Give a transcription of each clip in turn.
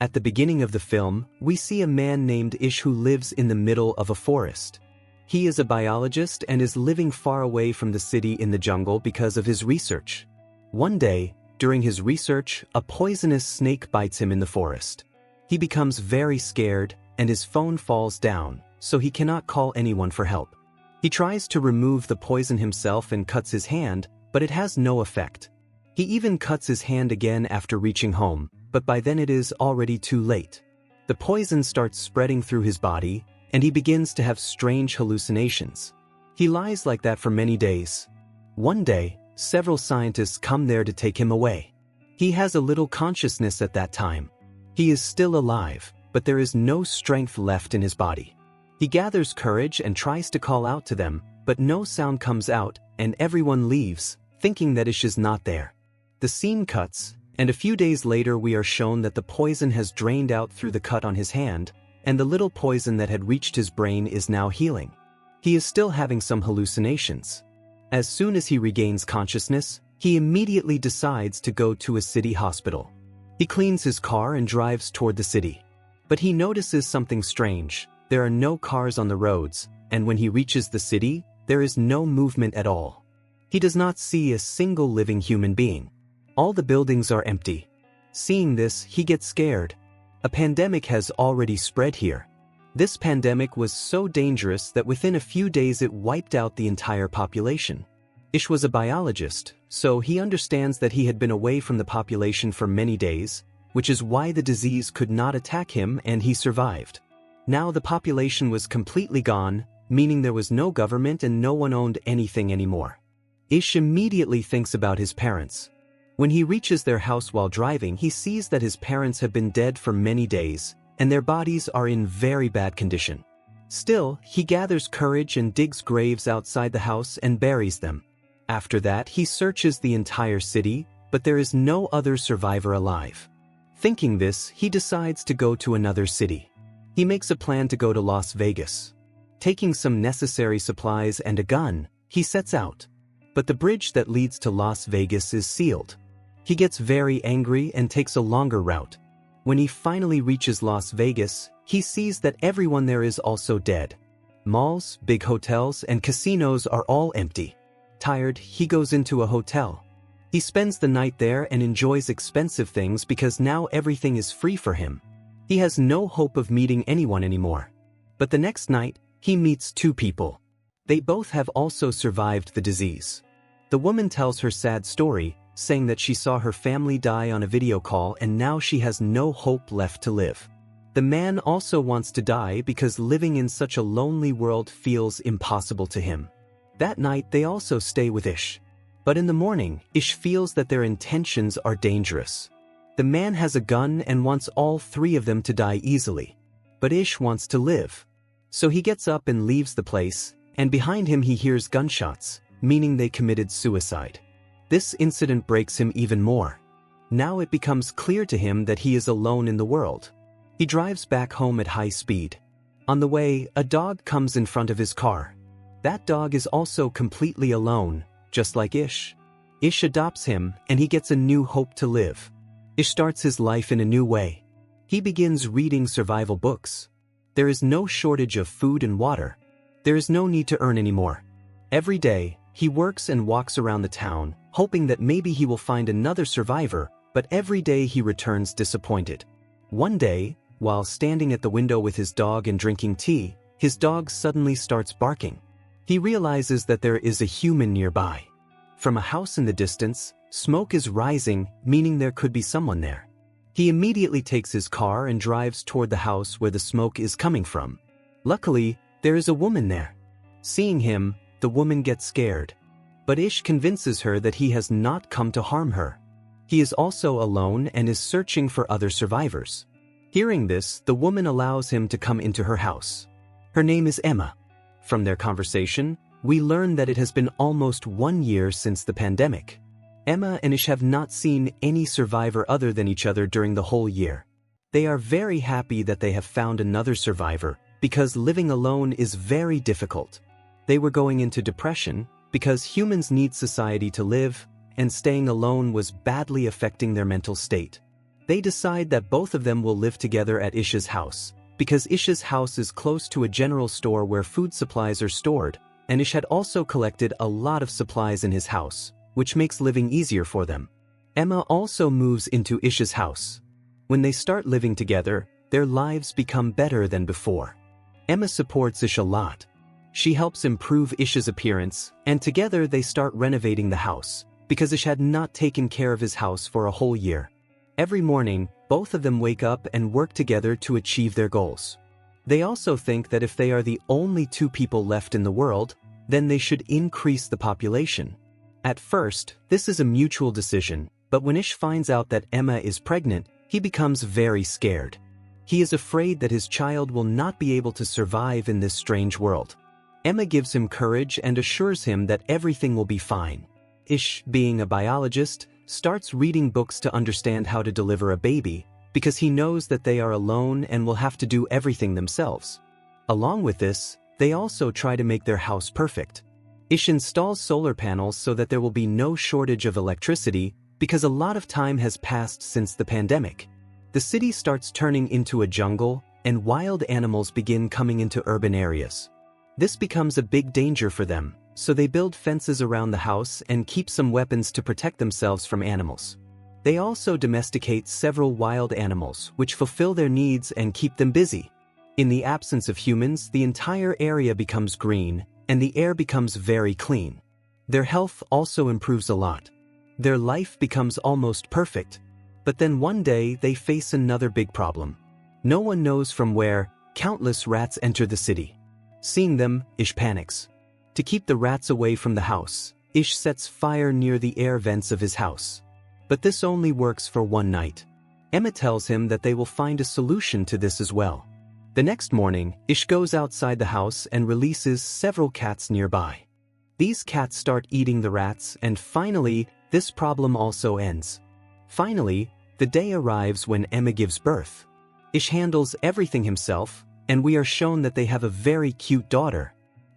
At the beginning of the film, we see a man named Ish who lives in the middle of a forest. He is a biologist and is living far away from the city in the jungle because of his research. One day, during his research, a poisonous snake bites him in the forest. He becomes very scared, and his phone falls down, so he cannot call anyone for help. He tries to remove the poison himself and cuts his hand, but it has no effect. He even cuts his hand again after reaching home, but by then it is already too late. The poison starts spreading through his body, and he begins to have strange hallucinations. He lies like that for many days. One day, several scientists come there to take him away. He has a little consciousness at that time. He is still alive, but there is no strength left in his body. He gathers courage and tries to call out to them, but no sound comes out, and everyone leaves, thinking that Ish is not there. The scene cuts, and a few days later we are shown that the poison has drained out through the cut on his hand, and the little poison that had reached his brain is now healing. He is still having some hallucinations. As soon as he regains consciousness, he immediately decides to go to a city hospital. He cleans his car and drives toward the city. But he notices something strange. There are no cars on the roads, and when he reaches the city, there is no movement at all. He does not see a single living human being. All the buildings are empty. Seeing this, he gets scared. A pandemic has already spread here. This pandemic was so dangerous that within a few days it wiped out the entire population. Ish was a biologist, so he understands that he had been away from the population for many days, which is why the disease could not attack him and he survived. Now the population was completely gone, meaning there was no government and no one owned anything anymore. Ish immediately thinks about his parents. When he reaches their house while driving, he sees that his parents have been dead for many days, and their bodies are in very bad condition. Still, he gathers courage and digs graves outside the house and buries them. After that, he searches the entire city, but there is no other survivor alive. Thinking this, he decides to go to another city. He makes a plan to go to Las Vegas. Taking some necessary supplies and a gun, he sets out. But the bridge that leads to Las Vegas is sealed. He gets very angry and takes a longer route. When he finally reaches Las Vegas, he sees that everyone there is also dead. Malls, big hotels, and casinos are all empty. Tired, he goes into a hotel. He spends the night there and enjoys expensive things because now everything is free for him. He has no hope of meeting anyone anymore. But the next night, he meets two people. They both have also survived the disease. The woman tells her sad story, saying that she saw her family die on a video call and now she has no hope left to live. The man also wants to die because living in such a lonely world feels impossible to him. That night they also stay with Ish. But in the morning, Ish feels that their intentions are dangerous. The man has a gun and wants all three of them to die easily. But Ish wants to live. So he gets up and leaves the place, and behind him he hears gunshots, meaning they committed suicide. This incident breaks him even more. Now it becomes clear to him that he is alone in the world. He drives back home at high speed. On the way, a dog comes in front of his car. That dog is also completely alone, just like Ish. Ish adopts him, and he gets a new hope to live. Ish starts his life in a new way. He begins reading survival books. There is no shortage of food and water. There is no need to earn anymore. Every day, he works and walks around the town, hoping that maybe he will find another survivor, but every day he returns disappointed. One day, while standing at the window with his dog and drinking tea, his dog suddenly starts barking. He realizes that there is a human nearby. From a house in the distance, smoke is rising, meaning there could be someone there. He immediately takes his car and drives toward the house where the smoke is coming from. Luckily, there is a woman there. Seeing him, the woman gets scared. But Ish convinces her that he has not come to harm her. He is also alone and is searching for other survivors. Hearing this, the woman allows him to come into her house. Her name is Emma. From their conversation, we learn that it has been almost 1 year since the pandemic. Emma and Ish have not seen any survivor other than each other during the whole year. They are very happy that they have found another survivor, because living alone is very difficult. They were going into depression, because humans need society to live, and staying alone was badly affecting their mental state. They decide that both of them will live together at Ish's house, because Ish's house is close to a general store where food supplies are stored, and Ish had also collected a lot of supplies in his house, which makes living easier for them. Emma also moves into Ish's house. When they start living together, their lives become better than before. Emma supports Ish a lot. She helps improve Ish's appearance, and together they start renovating the house, because Ish had not taken care of his house for a whole year. Every morning, both of them wake up and work together to achieve their goals. They also think that if they are the only two people left in the world, then they should increase the population. At first, this is a mutual decision, but when Ish finds out that Emma is pregnant, he becomes very scared. He is afraid that his child will not be able to survive in this strange world. Emma gives him courage and assures him that everything will be fine. Ish, being a biologist, starts reading books to understand how to deliver a baby, because he knows that they are alone and will have to do everything themselves. Along with this, they also try to make their house perfect. Ish installs solar panels so that there will be no shortage of electricity, because a lot of time has passed since the pandemic. The city starts turning into a jungle, and wild animals begin coming into urban areas. This becomes a big danger for them, so they build fences around the house and keep some weapons to protect themselves from animals. They also domesticate several wild animals, which fulfill their needs and keep them busy. In the absence of humans, the entire area becomes green, and the air becomes very clean. Their health also improves a lot. Their life becomes almost perfect. But then one day they face another big problem. No one knows from where, countless rats enter the city. Seeing them, Ish panics. To keep the rats away from the house, Ish sets fire near the air vents of his house. But this only works for one night. Emma tells him that they will find a solution to this as well. The next morning, Ish goes outside the house and releases several cats nearby. These cats start eating the rats, and finally, this problem also ends. Finally, the day arrives when Emma gives birth. Ish handles everything himself, and we are shown that they have a very cute daughter.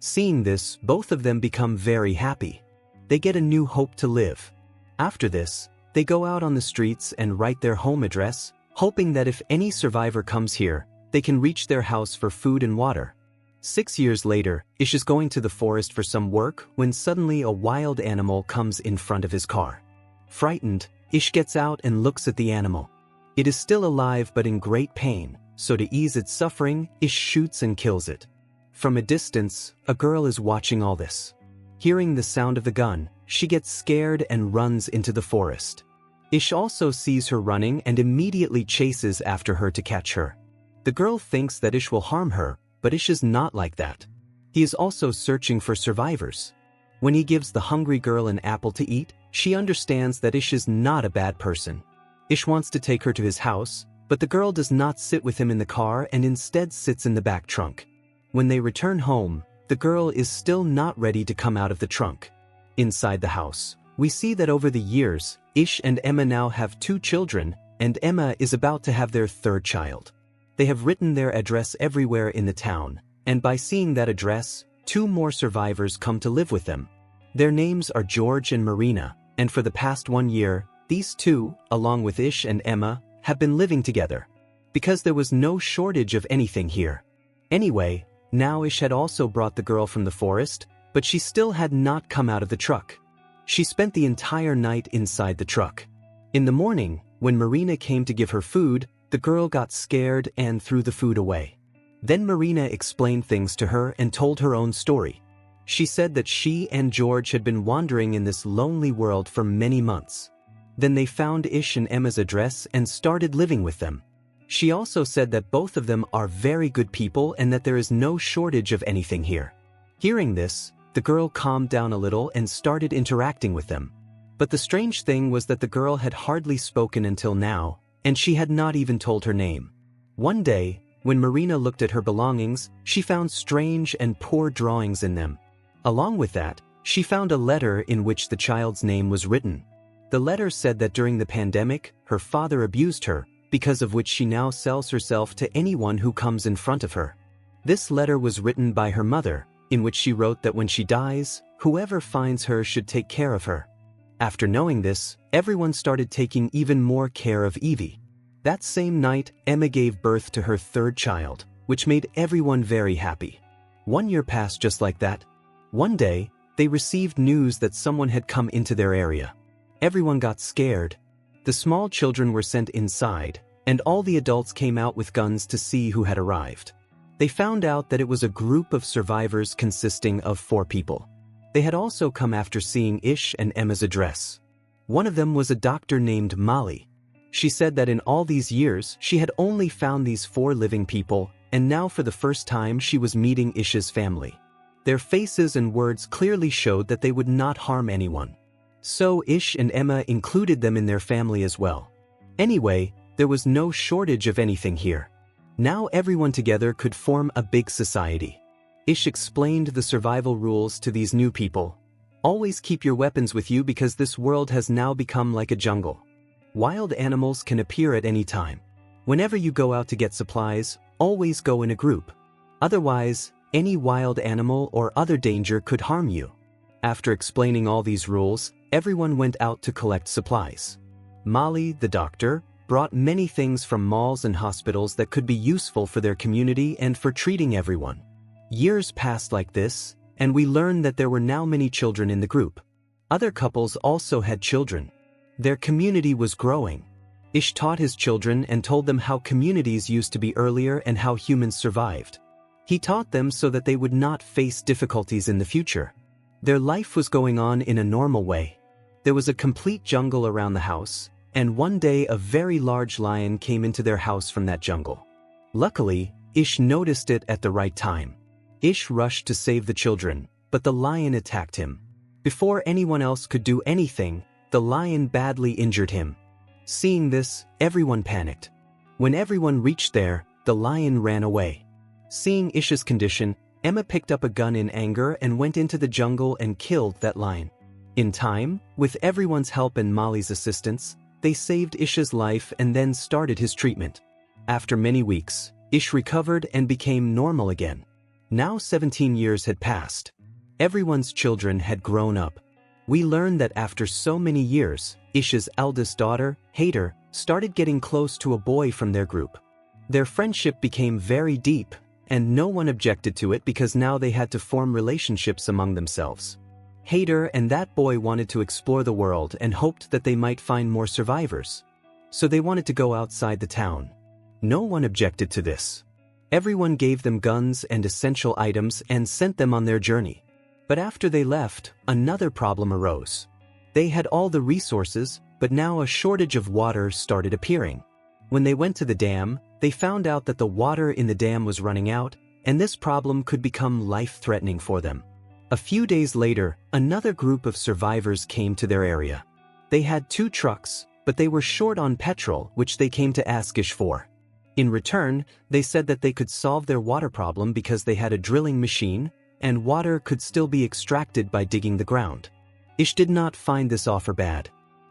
Seeing this, both of them become very happy. They get a new hope to live. After this, they go out on the streets and write their home address, hoping that if any survivor comes here, they can reach their house for food and water. 6 years later, Ish is going to the forest for some work when suddenly a wild animal comes in front of his car. Frightened, Ish gets out and looks at the animal. It is still alive but in great pain, so to ease its suffering, Ish shoots and kills it. From a distance, a girl is watching all this. Hearing the sound of the gun, she gets scared and runs into the forest. Ish also sees her running and immediately chases after her to catch her. The girl thinks that Ish will harm her, but Ish is not like that. He is also searching for survivors. When he gives the hungry girl an apple to eat, she understands that Ish is not a bad person. Ish wants to take her to his house, but the girl does not sit with him in the car and instead sits in the back trunk. When they return home, the girl is still not ready to come out of the trunk. Inside the house, we see that over the years, Ish and Emma now have 2 children, and Emma is about to have their 3rd child. They have written their address everywhere in the town, and by seeing that address, 2 more survivors come to live with them. Their names are George and Marina, and for the past 1 year, these 2, along with Ish and Emma, have been living together. Because there was no shortage of anything here. Anyway, now Ish had also brought the girl from the forest, but she still had not come out of the truck. She spent the entire night inside the truck. In the morning, when Marina came to give her food, the girl got scared and threw the food away. Then Marina explained things to her and told her own story. She said that she and George had been wandering in this lonely world for many months. Then they found Ish and Emma's address and started living with them. She also said that both of them are very good people and that there is no shortage of anything here. Hearing this, the girl calmed down a little and started interacting with them. But the strange thing was that the girl had hardly spoken until now, and she had not even told her name. One day, when Marina looked at her belongings, she found strange and poor drawings in them. Along with that, she found a letter in which the child's name was written. The letter said that during the pandemic, her father abused her, because of which she now sells herself to anyone who comes in front of her. This letter was written by her mother, in which she wrote that when she dies, whoever finds her should take care of her. After knowing this, everyone started taking even more care of Evie. That same night, Emma gave birth to her third child, which made everyone very happy. 1 year passed just like that. One day, they received news that someone had come into their area. Everyone got scared. The small children were sent inside, and all the adults came out with guns to see who had arrived. They found out that it was a group of survivors consisting of 4 people. They had also come after seeing Ish and Emma's address. One of them was a doctor named Molly. She said that in all these years she had only found these 4 living people, and now for the first time she was meeting Ish's family. Their faces and words clearly showed that they would not harm anyone. So Ish and Emma included them in their family as well. Anyway, there was no shortage of anything here. Now everyone together could form a big society. Ish explained the survival rules to these new people. Always keep your weapons with you because this world has now become like a jungle. Wild animals can appear at any time. Whenever you go out to get supplies, always go in a group. Otherwise, any wild animal or other danger could harm you. After explaining all these rules, everyone went out to collect supplies. Molly, the doctor, brought many things from malls and hospitals that could be useful for their community and for treating everyone. Years passed like this, and we learned that there were now many children in the group. Other couples also had children. Their community was growing. Ish taught his children and told them how communities used to be earlier and how humans survived. He taught them so that they would not face difficulties in the future. Their life was going on in a normal way. There was a complete jungle around the house, and one day a very large lion came into their house from that jungle. Luckily, Ish noticed it at the right time. Ish rushed to save the children, but the lion attacked him. Before anyone else could do anything, the lion badly injured him. Seeing this, everyone panicked. When everyone reached there, the lion ran away. Seeing Ish's condition, Emma picked up a gun in anger and went into the jungle and killed that lion. In time, with everyone's help and Molly's assistance, they saved Ish's life and then started his treatment. After many weeks, Ish recovered and became normal again. Now 17 years had passed. Everyone's children had grown up. We learned that after so many years, Ish's eldest daughter, Hader, started getting close to a boy from their group. Their friendship became very deep, and no one objected to it because now they had to form relationships among themselves. Hader and that boy wanted to explore the world and hoped that they might find more survivors. So they wanted to go outside the town. No one objected to this. Everyone gave them guns and essential items and sent them on their journey. But after they left, another problem arose. They had all the resources, but now a shortage of water started appearing. When they went to the dam, they found out that the water in the dam was running out, and this problem could become life-threatening for them. A few days later, another group of survivors came to their area. They had 2 trucks, but they were short on petrol, which they came to ask Ish for. In return, they said that they could solve their water problem because they had a drilling machine, and water could still be extracted by digging the ground. Ish did not find this offer bad.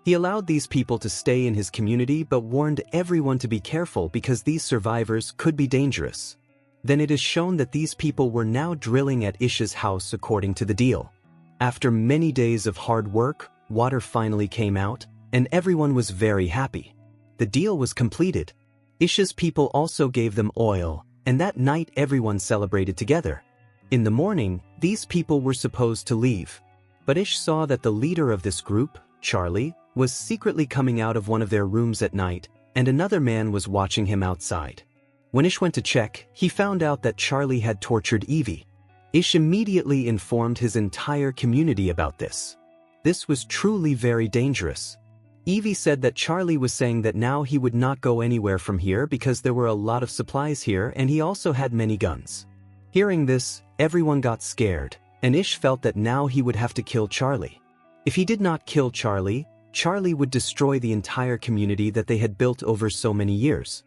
He allowed these people to stay in his community but warned everyone to be careful because these survivors could be dangerous. Then it is shown that these people were now drilling at Ish's house according to the deal. After many days of hard work, water finally came out, and everyone was very happy. The deal was completed. Ish's people also gave them oil, and that night everyone celebrated together. In the morning, these people were supposed to leave. But Ish saw that the leader of this group, Charlie, was secretly coming out of one of their rooms at night, and another man was watching him outside. When Ish went to check, he found out that Charlie had tortured Evie. Ish immediately informed his entire community about this. This was truly very dangerous. Evie said that Charlie was saying that now he would not go anywhere from here because there were a lot of supplies here and he also had many guns. Hearing this, everyone got scared, and Ish felt that now he would have to kill Charlie. If he did not kill Charlie, Charlie would destroy the entire community that they had built over so many years.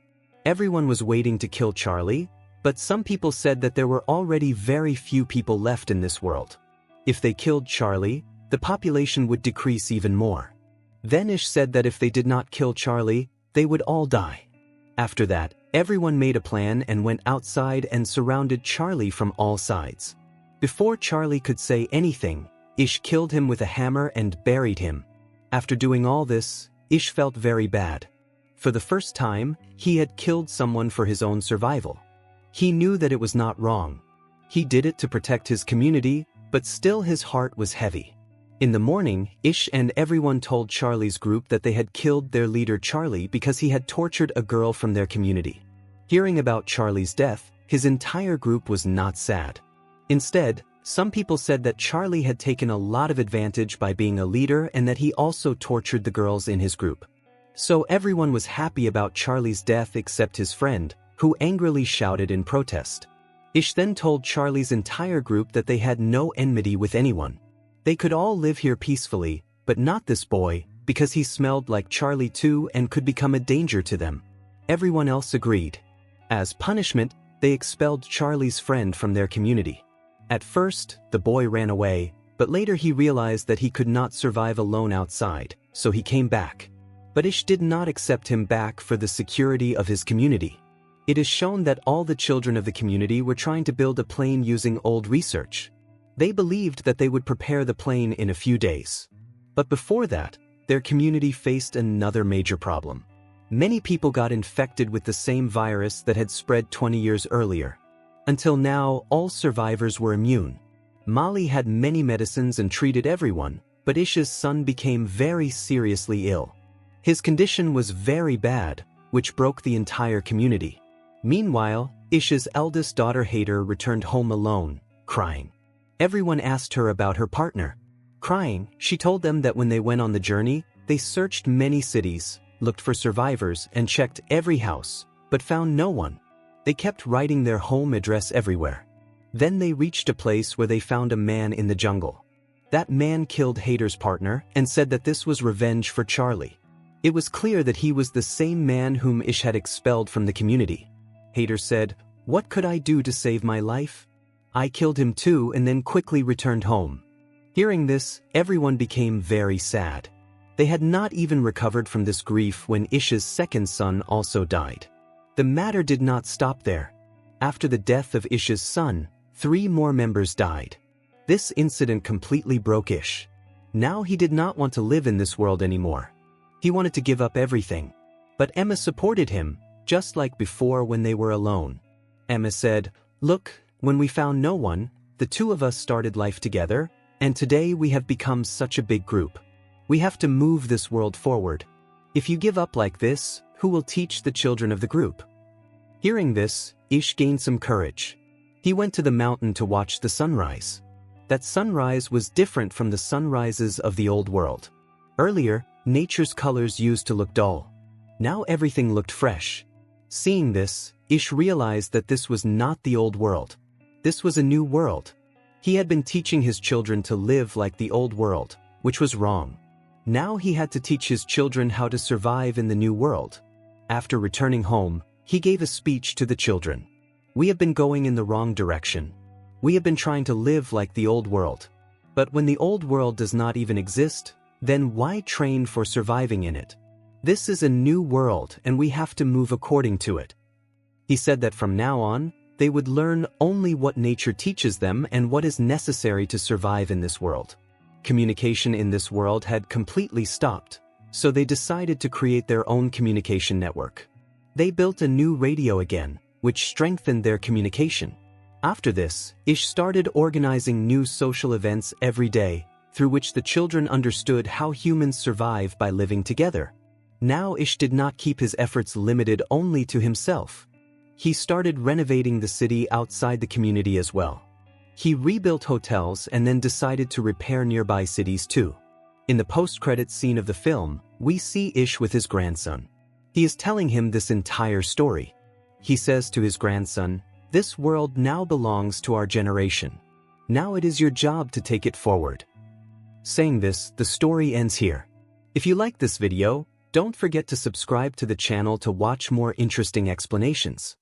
Everyone was waiting to kill Charlie, but some people said that there were already very few people left in this world. If they killed Charlie, the population would decrease even more. Then Ish said that if they did not kill Charlie, they would all die. After that, everyone made a plan and went outside and surrounded Charlie from all sides. Before Charlie could say anything, Ish killed him with a hammer and buried him. After doing all this, Ish felt very bad. For the first time, he had killed someone for his own survival. He knew that it was not wrong. He did it to protect his community, but still his heart was heavy. In the morning, Ish and everyone told Charlie's group that they had killed their leader Charlie because he had tortured a girl from their community. Hearing about Charlie's death, his entire group was not sad. Instead, some people said that Charlie had taken a lot of advantage by being a leader and that he also tortured the girls in his group. So everyone was happy about Charlie's death except his friend, who angrily shouted in protest. Ish then told Charlie's entire group that they had no enmity with anyone. They could all live here peacefully, but not this boy, because he smelled like Charlie too and could become a danger to them. Everyone else agreed. As punishment, they expelled Charlie's friend from their community. At first, the boy ran away, but later he realized that he could not survive alone outside, so he came back. But Ish did not accept him back for the security of his community. It is shown that all the children of the community were trying to build a plane using old research. They believed that they would prepare the plane in a few days. But before that, their community faced another major problem. Many people got infected with the same virus that had spread 20 years earlier. Until now, all survivors were immune. Molly had many medicines and treated everyone, but Ish's son became very seriously ill. His condition was very bad, which broke the entire community. Meanwhile, Ish's eldest daughter Hader returned home alone, crying. Everyone asked her about her partner. Crying, she told them that when they went on the journey, they searched many cities, looked for survivors, and checked every house, but found no one. They kept writing their home address everywhere. Then they reached a place where they found a man in the jungle. That man killed Hader's partner and said that this was revenge for Charlie. It was clear that he was the same man whom Ish had expelled from the community. Hader said, "What could I do to save my life? I killed him too and then quickly returned home." Hearing this, everyone became very sad. They had not even recovered from this grief when Ish's second son also died. The matter did not stop there. After the death of Ish's son, 3 more members died. This incident completely broke Ish. Now he did not want to live in this world anymore. He wanted to give up everything. But Emma supported him, just like before when they were alone. Emma said, "Look, when we found no one, the 2 of us started life together, and today we have become such a big group. We have to move this world forward. If you give up like this, who will teach the children of the group?" Hearing this, Ish gained some courage. He went to the mountain to watch the sunrise. That sunrise was different from the sunrises of the old world. Earlier, nature's colors used to look dull. Now everything looked fresh. Seeing this, Ish realized that this was not the old world. This was a new world. He had been teaching his children to live like the old world, which was wrong. Now he had to teach his children how to survive in the new world. After returning home, he gave a speech to the children. "We have been going in the wrong direction. We have been trying to live like the old world. But when the old world does not even exist, then why train for surviving in it? This is a new world and we have to move according to it." He said that from now on, they would learn only what nature teaches them and what is necessary to survive in this world. Communication in this world had completely stopped, so they decided to create their own communication network. They built a new radio again, which strengthened their communication. After this, Ish started organizing new social events every day, through which the children understood how humans survive by living together. Now Ish did not keep his efforts limited only to himself. He started renovating the city outside the community as well. He rebuilt hotels and then decided to repair nearby cities too. In the post-credits scene of the film, we see Ish with his grandson. He is telling him this entire story. He says to his grandson, "This world now belongs to our generation. Now it is your job to take it forward." Saying this, the story ends here. If you like this video, don't forget to subscribe to the channel to watch more interesting explanations.